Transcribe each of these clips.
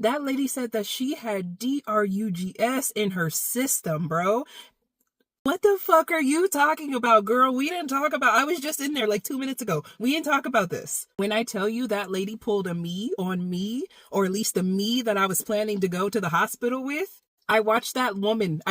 That lady said that she had DRUGS in her system, bro. What the fuck are you talking about, girl? We didn't talk about, I was just in there like 2 minutes ago. We didn't talk about this. When I tell you that lady pulled a me on me, or at least the me that I was planning to go to the hospital with, I watched that woman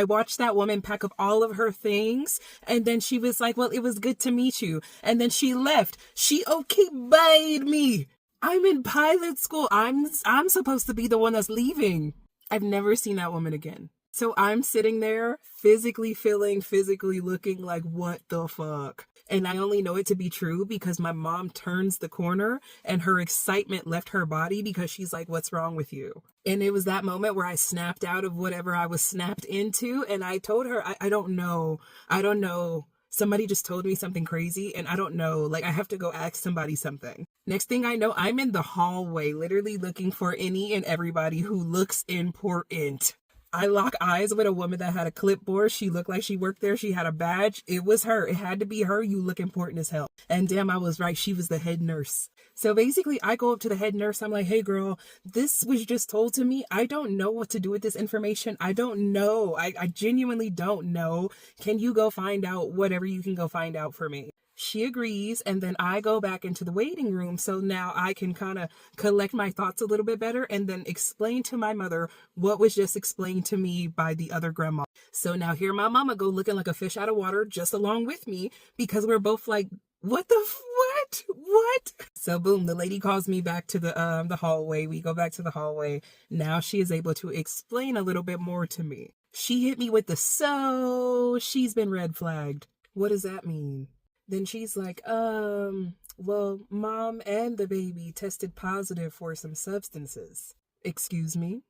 pack up all of her things, and then she was like, well, it was good to meet you. And then she left. She okay buyed me. I'm in pilot school. I'm supposed to be the one that's leaving. I've never seen that woman again. So I'm sitting there physically feeling, physically looking like, what the fuck? And I only know it to be true because my mom turns the corner and her excitement left her body because she's like, what's wrong with you? And it was that moment where I snapped out of whatever I was snapped into. And I told her, I don't know. I don't know. Somebody just told me something crazy and I don't know. Like, I have to go ask somebody something. Next thing I know, I'm in the hallway, literally looking for any and everybody who looks important. I lock eyes with a woman that had a clipboard. She looked like she worked there. She had a badge. It was her. It had to be her. You look important as hell. And damn, I was right. She was the head nurse. So basically, I go up to the head nurse. I'm like, hey, girl, this was just told to me. I don't know what to do with this information. I don't know. I genuinely don't know. Can you go find out whatever you can go find out for me? She agrees, and then I go back into the waiting room so now I can kind of collect my thoughts a little bit better and then explain to my mother what was just explained to me by the other grandma. So now here my mama go looking like a fish out of water just along with me because we're both like, what? So boom, the lady calls me back to the hallway. We go back to the hallway. Now she is able to explain a little bit more to me. She hit me with the so she's been red flagged. What does that mean? Then she's like, well, mom and the baby tested positive for some substances. Excuse me?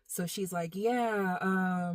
So she's like, yeah,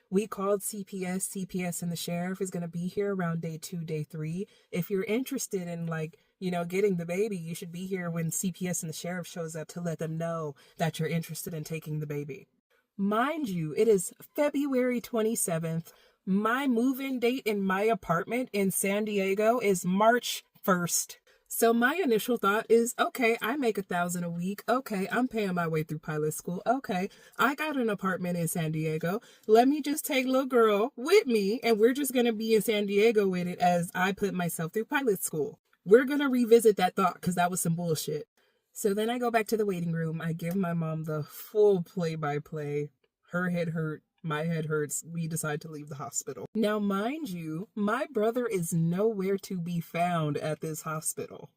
we called CPS. CPS and the sheriff is going to be here around day 2, day 3. If you're interested in, like, getting the baby, you should be here when CPS and the sheriff shows up to let them know that you're interested in taking the baby. Mind you, it is February 27th. My move-in date in my apartment in San Diego is March 1st. So my initial thought is, okay, I make $1,000 a week. Okay, I'm paying my way through pilot school. Okay, I got an apartment in San Diego. Let me just take little girl with me, and we're just going to be in San Diego with it as I put myself through pilot school. We're going to revisit that thought because that was some bullshit. So then I go back to the waiting room. I give my mom the full play-by-play. Her head hurt. My head hurts. We decide to leave the hospital. Now, mind you, my brother is nowhere to be found at this hospital.